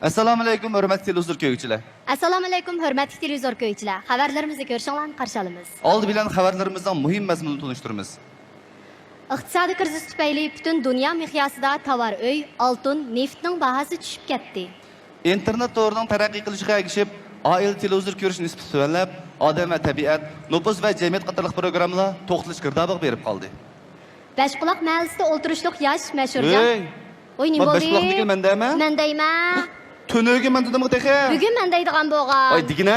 Assalomu alaykum, hurmatli televizor ko'ruvchilar. Assalomu alaykum, hurmatli televizor ko'ruvchilar. Xabarlarimizni ko'rishinglarni qarshi olamiz. Oldi bilan xabarlarimizning muhim mazmunini tunishtiramiz. Iqtisodiy krizis tufayli butun dunyo miqyosida tovar uy, oltin, neftning bahosi tushib ketdi. Internet to'rining taraqqiy qilishiga ergishib, oila televizor ko'rish nisbati tuvanlab, odam va tabiat, nupus va jamiyat qatorliq programmalar to'xtalish girdobig berib qoldi. Bashquloq mahallasida o'tirishliq yosh mashhurjon. Oy, nima bo'ldi? Bashquloqniki mendami? Men deyman. Tunöge men dedim texe. Bugun men deydigan bo'lgan. Oy, digina.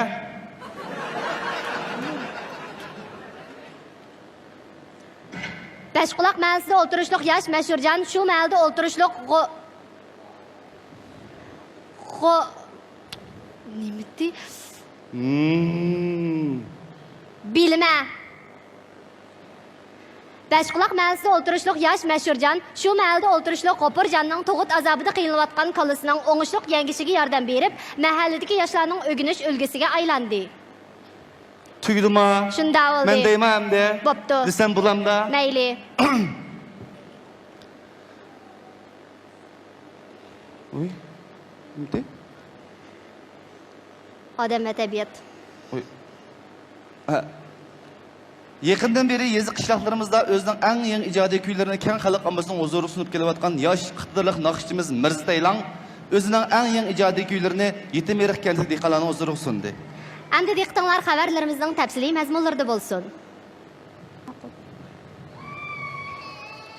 Bashquloq mahallasida o'tirishliq yosh mashhurjon shu mahallada o'tirishliq nimati? Bilma. Bashquloq mahallasida o'tirishliq yosh mashhurjon shu mahallada o'tirishliq qo'pirjonning tug'ut azobida qiynalib kalisining o'ngishliq yangishiga yordam berib, mahalladagi yoshlarning o'g'inish ulgisiga aylandi. Tugdima. Shunda bo'ldi. Men deyman de. Bo'pti. Desam bulamda. Mayli. Oy. Nimte? Odam va tabiat. Oy. Yaqindan beri yezi qishloqlarimizda o'zining eng yangi ijodiy kuylarini keng xalq ommasining huzuriga sunib kelayotgan yosh iqtidorli naqshchimiz Mirza Taylan o'zining eng yangi ijodiy kuylarini Yetim Eriq kenti dehqonlarining huzuriga sundi. Endi diqqatinglar xabarlarimizning tafsiliy mazmunlarida bo'lsin.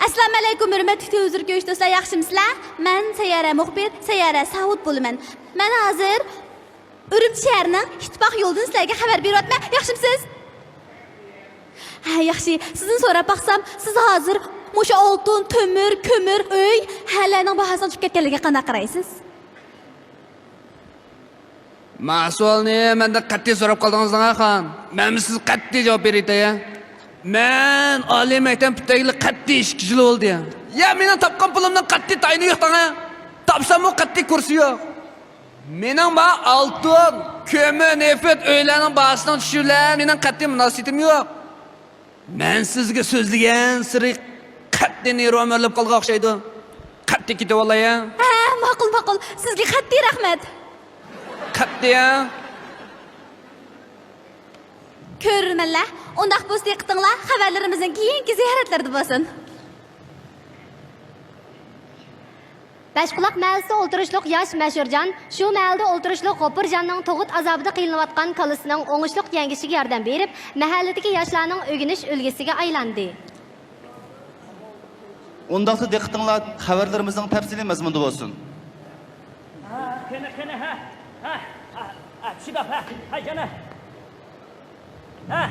Assalomu alaykum, hurmatli televizor ko'rish do'stlar, yaxshimisizlar? Men Sayyara muxbir, Sayyara Saud bo'laman. Men hozir Urumchi shahrining Hitboq yo'lidan sizlarga xabar beryapman. Yaxshimisiz? Ha, yaxshi. Sizni so'rab baqsam, siz hozir o'sha oltin, temir, ko'mir, uy, halaning bahosini tushib ketganligiga qanday qaraysiz? Mas'ulni menda qat'iy so'rab qoldingizlar, xon. Men siz qat'iy javob berayta-ya. Men oliy maktab bitagili qat'iy ishchi bo'ldi ya. Ya mening topgan pulimdan qat'iy tayini yo'q tanga. Topsam o qat'iy kursi yo'q. Mening ba oltin, ko'mir, neft, uylarning bahosini tushirlar, mening qat'iy munosabatim yo'q. Men sizga so'zlagan siri qat'iy neyro'mirlab qolgan o'xshaydi. Qat'iy ketib olay-ya. Ha, ma'qul. Sizga qat'iy rahmat. Qat'iy. Ko'rmanlar, undaq bo'lsa diqqatinglar, xabarlarimizning keyingi ziyoratlarida bo'lsin. Bashquloq mahallasida o'tirishliq yosh mashhurjon shu mahallada o'tirishliq qo'pirjonning tug'ut azobida qiynalib kalisining o'ngishliq yangishiga yordam berib, mahalladagi yoshlarning o'g'inish ulgisiga aylandi. Undaqda diqqatinglar xabarlarimizning tafsiliy mazmunida bo'lsin. Qani ha. Shidab ha jana. Ha.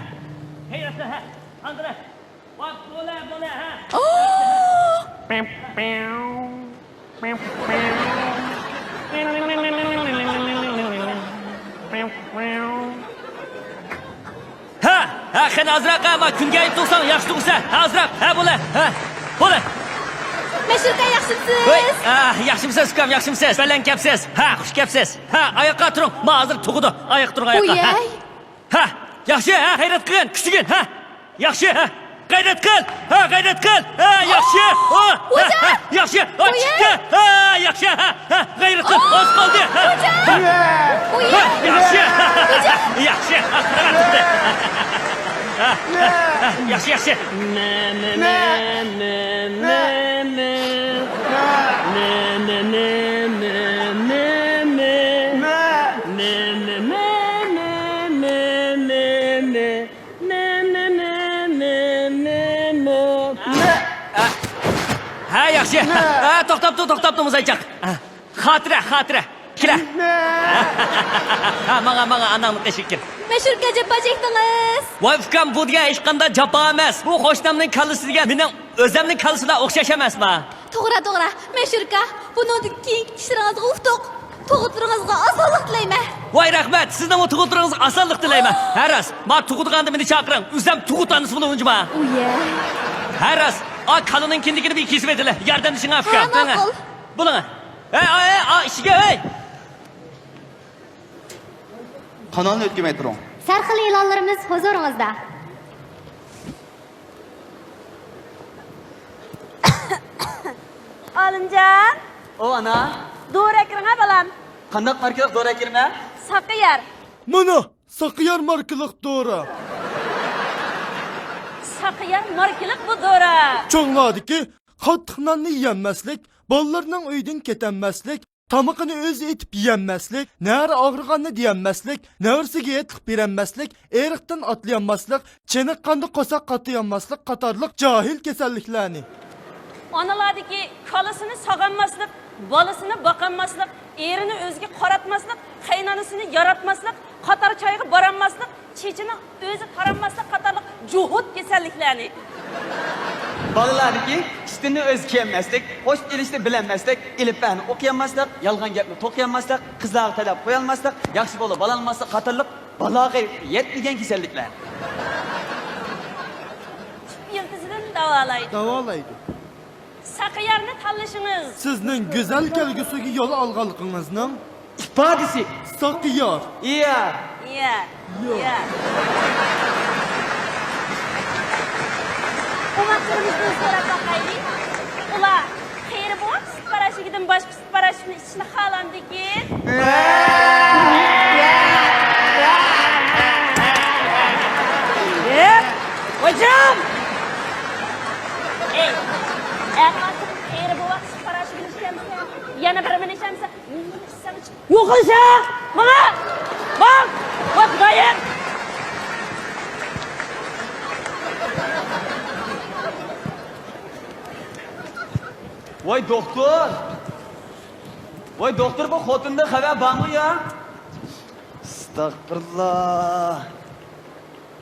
Hayratda ha. Andra. Vaqt bo'la ha. Ha, qani azraqa ma kunga aytib tursang yaxshi tursa. Azraq, ha bo'la. Bo'la. Mashruqa yaxshimisiz? Voy, yaxshimisiz, ukam, yaxshimisiz? Baland kapsiz. Ha, xush kapsiz. Ha, oyoqqa turing. Men hozir tug'di. Oyoq turing, oyoqqa. Uyay. Ha, yaxshi, ha, g'ayrat qilgin, kuchligin, ha. Yaxshi, ha. G'ayrat qil. Ha, g'ayrat qil. Ha, yaxshi. Yaxshi. Chiqdi. Ha, yaxshi. Ha, g'ayrat qil. Oz qoldi. Yaxshi. Yaxshi. Yaxshi. Ha, yaxshi. To'xtab, muzaychaq. Xotira. Kira. Ha, menga anamni tashakkur. Mashruqa jabba chekdingiz. Voy, ukam, bu degan hech qanday jabbo emas. Bu qo'shnimning kallasiga mening o'zimning kallasida o'xshash emasmi? To'g'ri. Mashruqa, buni keyingi ishlaringizga uftoq. Tug'utlaringizga osonlik tilayman. Voy, rahmat. Sizning bu tug'utlaringizga osonlik tilayman. Haras, men tug'utganda meni chaqiring. O'zim tug'utanisi bo'lib unjima. Uya. Haras, kalının kindigini bir kesib edilar. Yardan ishing afka. Ha, ma'qul. Bo'langa. Ishiga, hey. Kanalni o'tkazmay turing. Sarxil e'lonlarimiz huzuringizda. Olimjon. O ana. Dur ekran'a balam. Qandaq markalık doğru kirme? Saqiyar. Mana Saqiyar markalık doğru. Saqiyar markalık bu doğru. Çoğladı ki qattiq nonni yeməslik, ballarının öydən ketənməslik, tamaqını özü etib yeyənməslik, nəri ağrıqanını deyənməslik, nərsiga yetlik berənməslik, eriqdən atlayanmaslik, çeniqqanda qosaq qatıyanmaslik qatarlıq cahil kasalliklarni. Analardaki kalasını sağanmaslık, balısını bakanmaslık, erini özgü qaratmaslık, qaynanasını yaratmaslık, qatar çayığı baranmaslık, çeçini özü taranmaslık qatarlıq juhud keselliklerini. Balalardaki işlerini öz kiyemezlik, hoş gelişte bilenmezlik, ilipbeni okuyanmazlık, yalgan gapni to'qiyanmaslik, qizlarga talab qo'yolmaslik, yaxshi bola balanmaslik qatorliq balog'a yetmagan kasalliklar. Yıldızını davalaydı. Davolaydi. Saqiyarni tanlashimiz. Sizning go'zal kelgusiga yo'l olganligingizning ifodasi Saqiyar. iya Ya. Ya. Umaklarımızdan sonra bakayım. Ula, xeyri bu süt paraşıgiden başka süt paraşını içine halandı ki. Hocam! Ey, ermatın xeyri bu süt paraşıgiden içemse, yana birimin içemse, yok olacak! Bana! Bak! Bakmayın! Voy doktor. Voy doktor bu xotinda xabar bormi ya? Astagfirullah.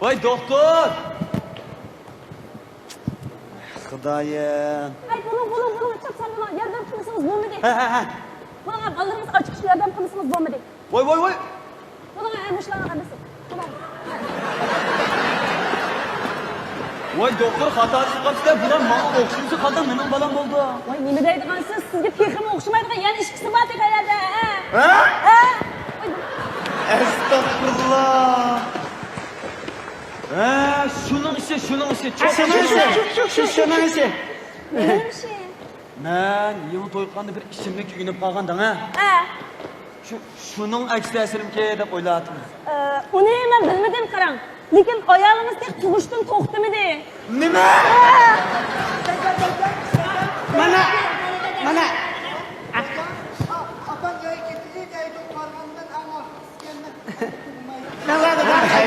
Voy doktor. Xudoyim. Ay bunu çatsan buna yardım kılısınız bu mu de? Ha. Buna ballarımız açık şu yardım kılısınız bu mu de? Voy. Buna ermişlerin annesi. Voy doktor xatası qilibdi. Bular menga o'xshamsa qoldi, mening balam bo'ldi. Voy nima deydigansiz? Sizga texim o'xshamaydigan yana ishqisi bor dekayada. Ha? Astagfirullah. Ha, şunun işi. Şunun işi. Nima ishi? Men yeni to'yqanda bir ishimlik uyinib qolgandan ha. Ha. Şunun aks ta'sirimki deb o'yladim. Uni men bilmadim qarang. Lekin ayolimiz tek tug'ishdan to'xtamadi. Nima? Mana.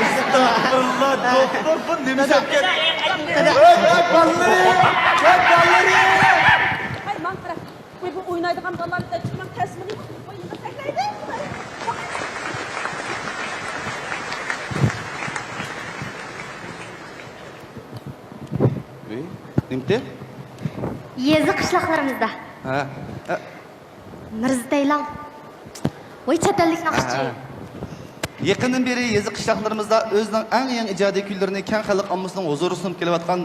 Astagfirullah doktor bu nima deyapti? Hay man qarang. Bu o'ynaydigan bolalarga chiqman tasmini o'yinga tashlaydi. Nimte? Yezi qishloqlarimizda. Ha. Mirzitaylan. Voy chet ellik naqshchi. Yaqindan beri yezi qishloqlarimizda o'zining eng yangi ijodiy kuylarini keng xalq ommasining huzuriga sunib kelayotgan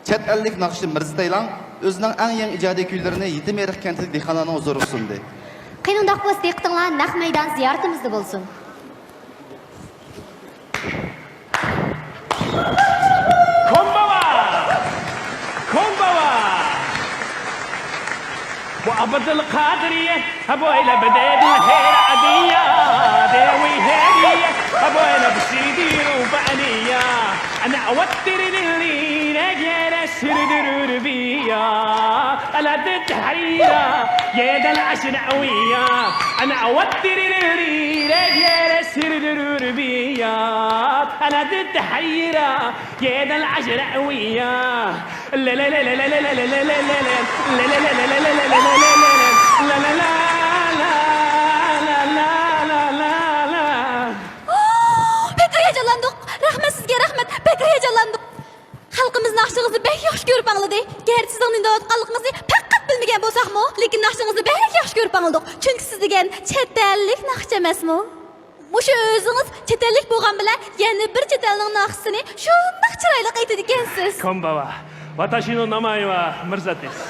chet ellik naqshchi Mirzitaylan o'zining eng yangi ijodiy kuylarini Yetim Eriq kentlik dehqonlarning huzuriga sundi. Qiynoqdaq bo'lsa diqqatinglar naq maydon ziyoratimizda bo'lsin. Konbawa! Bu abad القادرية أبو إلى بداية الهير عادية داوي هادية أبو إلى بسيدي وبعنية أنا أوتر اللي رجال السردر بيا ألا تتحيرة يا دا العشناوية أنا أوتر اللي رجال السردر بيا ألا تتحيرة يا دا العشناوية لا لا لا لا لا لا لا لا لا لا Pek heyecanlandık. Rahmet sizge rahmet. Pek heyecanlandık. Halkımız nakşınızı bek yaxşı görüp anladı. Gerçi sizin indavatqanlığınızı pek qat bilmegen bolsaqmı? Lekin nakşınızı bek yaxşı görüp anladık. Çünkü siz degen chet ellik nakşı emasmı? Muşu özünüz chet ellik bolgan bilen yana bir chet elning nakşısını şundaq chiroyli aytadi ekansiz. Konbawa. Watashi no namae wa Mirza desu.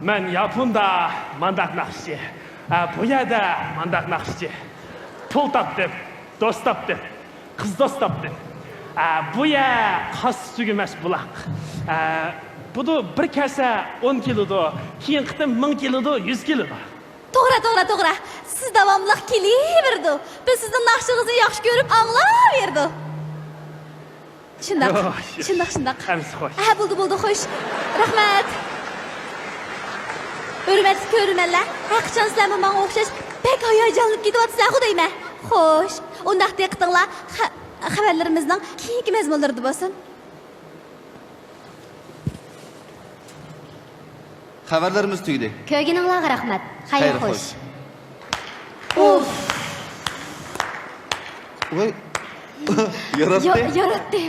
Men Yapunda mandak naqshchi. Bu yerda mandak naqshchi. Pul topdim, do'st topdim, qiz do'st topdim. Bu yer qos tugimas buloq. Budu bir kasa 10 kilodu, keyin qitim 1000 kilodu, 100 kilodu. To'g'ri. Siz davomli kelaverdi. Biz sizning naqshingizni yaxshi ko'rib, anglayverdi. Shundoq. Hamsi xo'sh. Ha, bo'ldi, xo'sh. Rahmat. Hurmatli ko'rmanlar, haqiqatan sizlar menga o'xshash pek hayajonlanib ketyapsizlar, xudaymi? Xo'sh, undaq deqtinglar, xabarlarimizning keyingi mazmunlarida bo'lsin. Xabarlarimiz tugdi. Ko'rganinglarga rahmat. Xayr xo'sh. Uf, Voy. Yaratdi.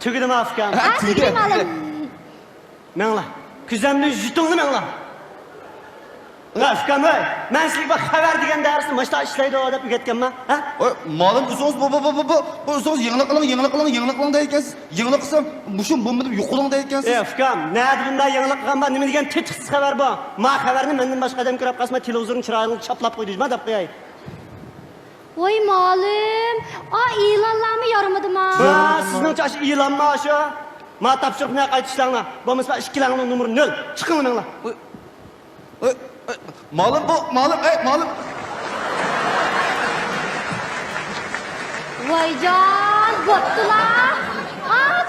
Tugidimi afkam? Ha, tugdi ma'lum. Mangla. Kuzamni yutingmi mangla? Afkam, men sizga bir xabar degan darsni mashta ishlaydi deb o'rgatganman, ha? Voy, ma'lum o'zingiz bu o'zingiz yangilik qiling deyotgansiz. Yangilik qilsam, mushum bo'lmadi, yo'qoling deyotgansiz. Afkam, nada bunday yangilik qilgan bor? Nima degan techiqsiz xabar bor? Men xabarni mendan boshqa odam ko'rib qasma televizorning chiroyini chaplab qo'ydingizmi deb qo'yay. Voy ma'lum. E'lonlarmi yorimadimi? Ha, sizning chash e'lonmi shu? Men topshiriqni qaytishlaringlar. Bo'lmasa ikkilarning nomeri 0. Chiqinglar. Ma'lum. Voyjon, bo'ptilar.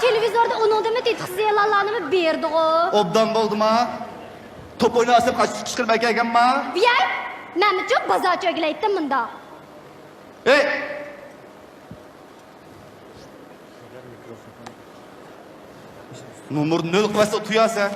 Televizorda uningdimi tetiksiz e'lonlarni berdi-ku. Obdan bo'ldimi? Top o'ynasam qishqirib ekanman. Voy, menimcha bozor cho'gilaydi bunda. Hey! Nomer 0 qilsa tuyasan.